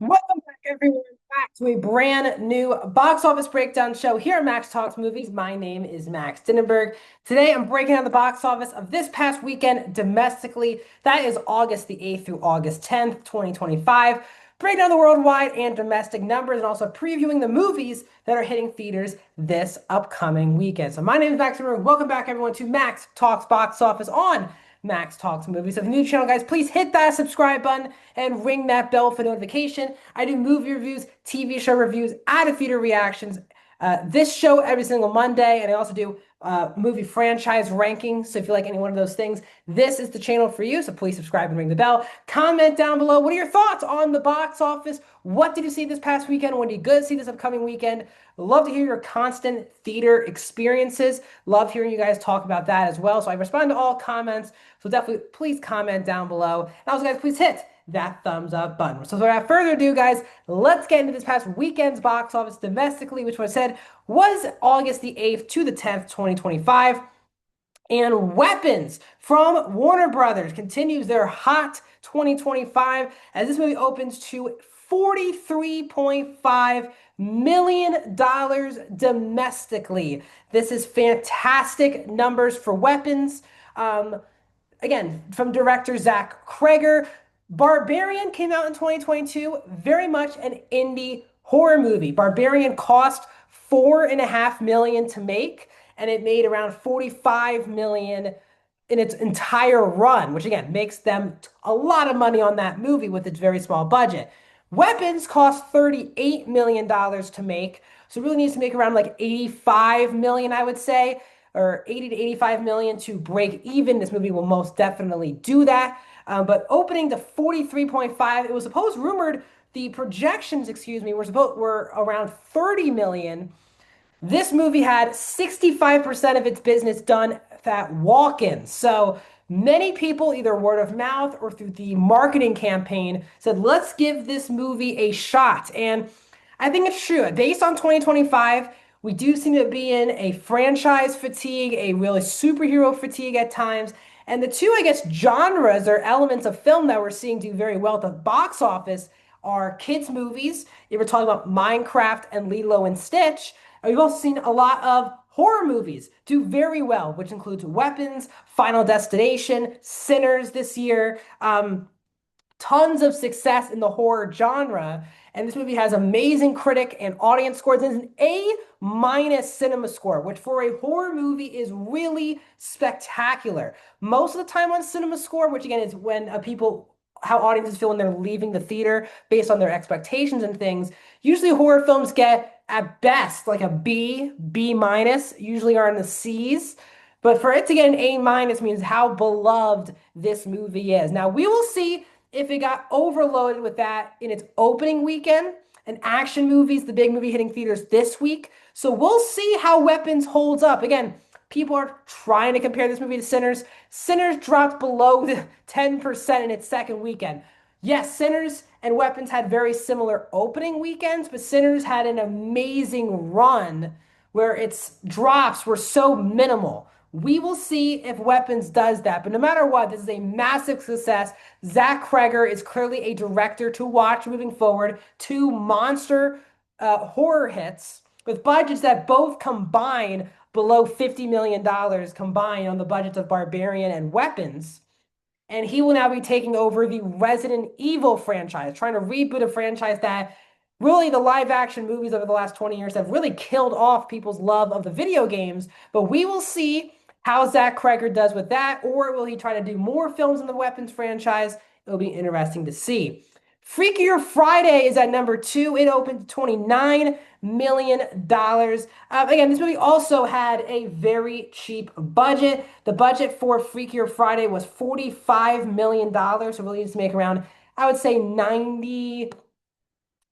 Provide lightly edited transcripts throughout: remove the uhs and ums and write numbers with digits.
Welcome back, everyone, back to a brand new box office breakdown show here at Max Talks Movies. My name is Max Dinnenberg. Today, I'm breaking down the box office of this past weekend domestically. That is August the 8th through August 10th, 2025. Breaking down the worldwide and domestic numbers and also previewing the movies that are hitting theaters this upcoming weekend. So, my name is Max Dinnenberg. Welcome back, everyone, to Max Talks Box Office on Max Talks Movies. So if you're new to the channel, guys, please hit that subscribe button and ring that bell for notification. I do movie reviews, TV show reviews, out of theater reactions. This show every single Monday, and I also do movie franchise rankings. So if you like any one of those things, this is the channel for you. So please subscribe and ring the bell. Comment down below. What are your thoughts on the box office? What did you see this past weekend? What do you good see this upcoming weekend? Love to hear your constant theater experiences. Love hearing you guys talk about that as well. So I respond to all comments. So definitely please comment down below. And also, guys, please hit that thumbs up button. So without further ado, guys, let's get into this past weekend's box office domestically, which was said was August the 8th to the 10th, 2025. And Weapons from Warner Brothers continues their hot 2025 as this movie opens to $43.5 million domestically. This is fantastic numbers for Weapons. Again, from director Zach Kreger. Barbarian came out in 2022, very much an indie horror movie. Barbarian cost $4.5 million to make, and it made around $45 million in its entire run, which again makes them a lot of money on that movie with its very small budget. Weapons cost $38 million to make, so it really needs to make around like 85 million, I would say, or 80 to 85 million to break even. This movie will most definitely do that. But opening to 43.5, it was supposed rumored the projections, excuse me, were around 30 million. This movie had 65% of its business done at walk-ins. So many people, either word of mouth or through the marketing campaign, said, let's give this movie a shot. And I think it's true. Based on 2025, we do seem to be in a franchise fatigue, a really superhero fatigue at times. And the two, I guess, genres or elements of film that we're seeing do very well at the box office are kids' movies. You were talking about Minecraft and Lilo and Stitch. And we've also seen a lot of horror movies do very well, which includes Weapons, Final Destination, Sinners this year. Tons of success in the horror genre. And this movie has amazing critic and audience scores. It's an A minus cinema score, which for a horror movie is really spectacular. Most of the time on cinema score, which again is when how audiences feel when they're leaving the theater based on their expectations and things. Usually horror films get at best like a B, B minus, usually are in the C's. But for it to get an A minus means how beloved this movie is. Now we will see if it got overloaded with that in its opening weekend. And action movies, the big movie hitting theaters this week. So we'll see how Weapons holds up. Again, people are trying to compare this movie to Sinners. Sinners dropped below the 10% in its second weekend. Yes, Sinners and Weapons had very similar opening weekends, but Sinners had an amazing run where its drops were so minimal. We will see if Weapons does that. But no matter what, this is a massive success. Zach Kreger is clearly a director to watch moving forward. Two monster horror hits with budgets that both combine below $50 million combined on the budgets of Barbarian and Weapons. And he will now be taking over the Resident Evil franchise, trying to reboot a franchise that really the live action movies over the last 20 years have really killed off people's love of the video games. But we will see how Zach Kreger does with that, or will he try to do more films in the Weapons franchise? It'll be interesting to see. Freakier Friday is at number 2. It opened to $29 million. Again, this movie also had a very cheap budget. The budget for Freakier Friday was $45 million. So really needs to make around, I would say 90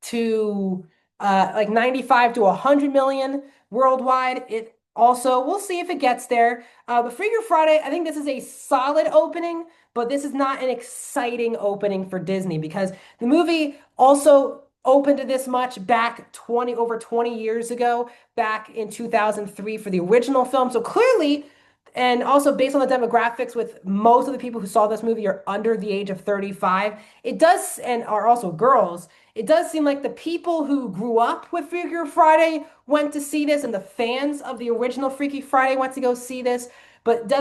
to like 95 to 100 million worldwide. It also, we'll see if it gets there. But Freakier Friday, I think this is a solid opening, but this is not an exciting opening for Disney because the movie also opened to this much back over 20 years ago, back in 2003 for the original film. So clearly, And also based on the demographics, with most of the people who saw this movie are under the age of 35, it does, and are also girls, it does seem like the people who grew up with Freaky Friday went to see this, and the fans of the original Freaky Friday went to go see this. But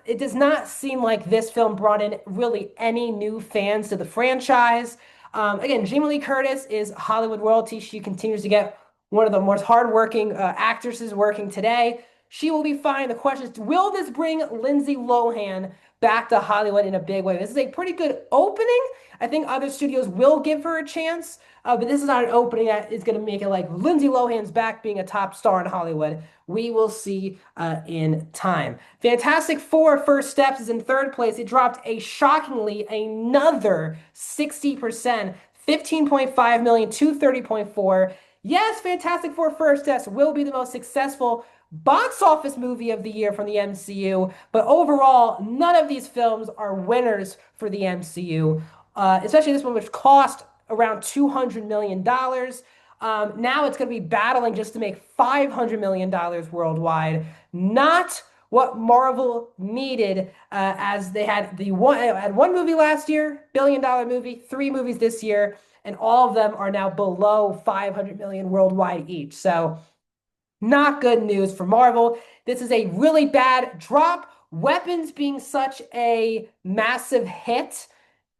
it does not seem like this film brought in really any new fans to the franchise. Again, Jamie Lee Curtis is Hollywood royalty. She continues to get one of the most hardworking actresses working today. She will be fine. The question is, will this bring Lindsay Lohan back to Hollywood in a big way? This is a pretty good opening. I think other studios will give her a chance, but this is not an opening that is going to make it like Lindsay Lohan's back being a top star in Hollywood. We will see in time. Fantastic Four First Steps is in third place. It dropped a shockingly another 60%, 15.5 million to 30.4. Yes, Fantastic Four First Steps will be the most successful box office movie of the year from the MCU, but overall, none of these films are winners for the MCU, especially this one, which cost around $200 million. Now it's going to be battling just to make $500 million worldwide. Not what Marvel needed, as they had one movie last year, billion-dollar movie, three movies this year, and all of them are now below 500 million worldwide each. So not good news for Marvel. This is a really bad drop. Weapons being such a massive hit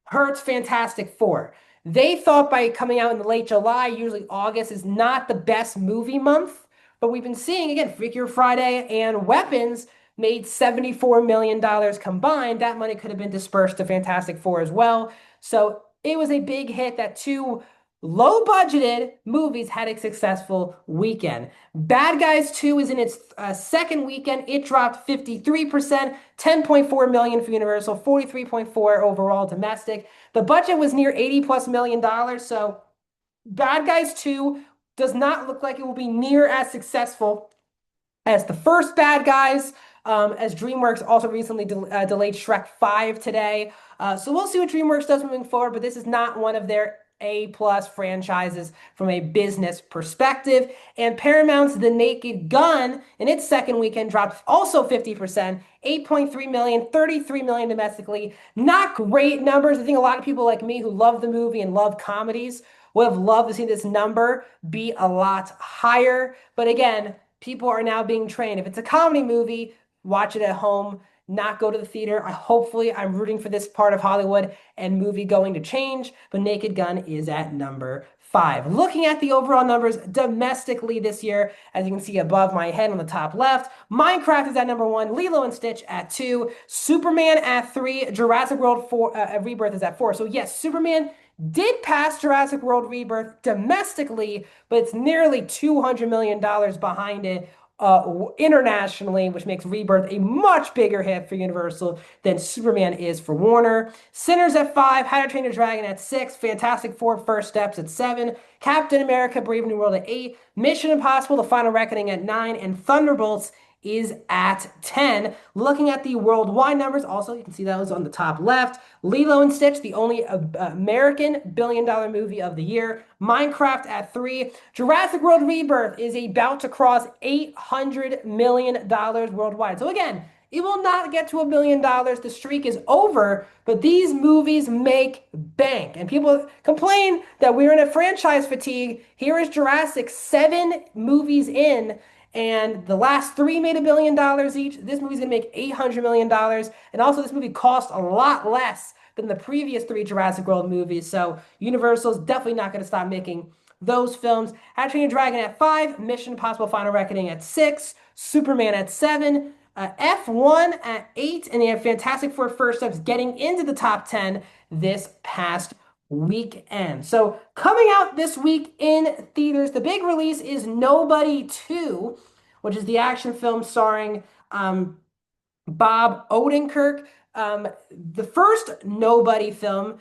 hurts Fantastic Four. They thought by coming out in the late July, usually August is not the best movie month, but we've been seeing again, Freakier Friday and Weapons made $74 million combined. That money could have been dispersed to Fantastic Four as well. So it was a big hit that two low budgeted movies had a successful weekend. Bad Guys 2 is in its second weekend. It dropped 53%, 10.4 million for Universal, 43.4 overall domestic. The budget was near 80 plus million dollars. So Bad Guys 2 does not look like it will be near as successful as the first Bad Guys, as DreamWorks also recently delayed Shrek 5 today. So we'll see what DreamWorks does moving forward, but this is not one of their A+ franchises from a business perspective. And Paramount's The Naked Gun in its second weekend dropped also 50%, 8.3 million, 33 million domestically. Not great numbers. I think a lot of people like me who love the movie and love comedies would have loved to see this number be a lot higher. But again, people are now being trained. If it's a comedy movie, watch it at home, not go to the theater. Hopefully, I'm rooting for this part of Hollywood and movie going to change, but Naked Gun is at number 5. Looking at the overall numbers domestically this year, as you can see above my head on the top left, Minecraft is at number 1, Lilo and Stitch at 2, Superman at 3, Jurassic World 4, Rebirth is at 4. So yes, Superman did pass Jurassic World Rebirth domestically, but it's nearly $200 million behind it internationally, which makes Rebirth a much bigger hit for Universal than Superman is for Warner. Sinners at 5, How to Train Your Dragon at 6, Fantastic Four First Steps at 7, Captain America Brave New World at 8, Mission Impossible The Final Reckoning at 9, and Thunderbolts is at 10. Looking at the worldwide numbers, also, you can see those on the top left. Lilo and Stitch, the only American billion-dollar movie of the year. Minecraft at 3. Jurassic World Rebirth is about to cross $800 million worldwide. So again, it will not get to $1 billion. The streak is over, but these movies make bank. And people complain that we're in a franchise fatigue. Here is Jurassic, 7 movies in, and the last 3 made $1 billion each. This movie's gonna make $800 million. And also this movie cost a lot less than the previous 3 Jurassic World movies. So Universal's definitely not gonna stop making those films. How to Train Your Dragon at 5, Mission Impossible Final Reckoning at 6, Superman at 7, F1 at 8, and they have Fantastic Four First Steps getting into the top 10 this past weekend. So coming out this week in theaters, the big release is Nobody 2, which is the action film starring Bob Odenkirk. The first Nobody film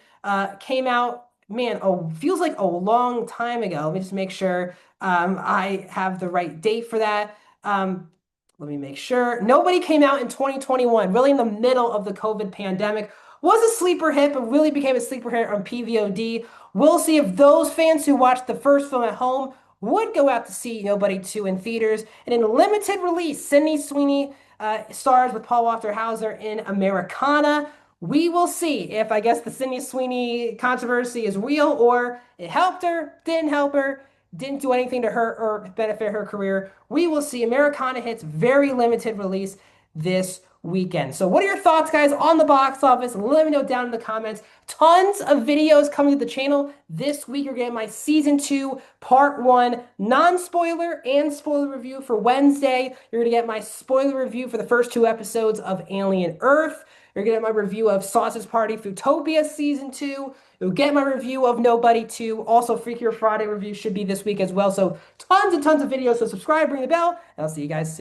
came out, man, feels like a long time ago. Let me just make sure I have the right date for that. Let me make sure. Nobody came out in 2021, really in the middle of the COVID pandemic. Was a sleeper hit, but really became a sleeper hit on PVOD. We'll see if those fans who watched the first film at home would go out to see Nobody 2 in theaters. And in a limited release, Sydney Sweeney stars with Paul Walter Hauser in Americana. We will see if I guess the Sydney Sweeney controversy is real or it helped her, didn't help her, didn't do anything to hurt or benefit her career. We will see. Americana hits very limited release this weekend. So what are your thoughts, guys, on the box office? Let me know down in the comments. Tons of videos coming to the channel this week. You're getting my season 2 part 1 non-spoiler and spoiler review for Wednesday. You're gonna get my spoiler review for the first 2 episodes of Alien Earth. You're gonna get my review of Sausage Party Foodtopia season 2. You'll get my review of Nobody 2. Also, Freakier Friday review should be this week as well. So tons and tons of videos. So subscribe, ring the bell, and I'll see you guys soon.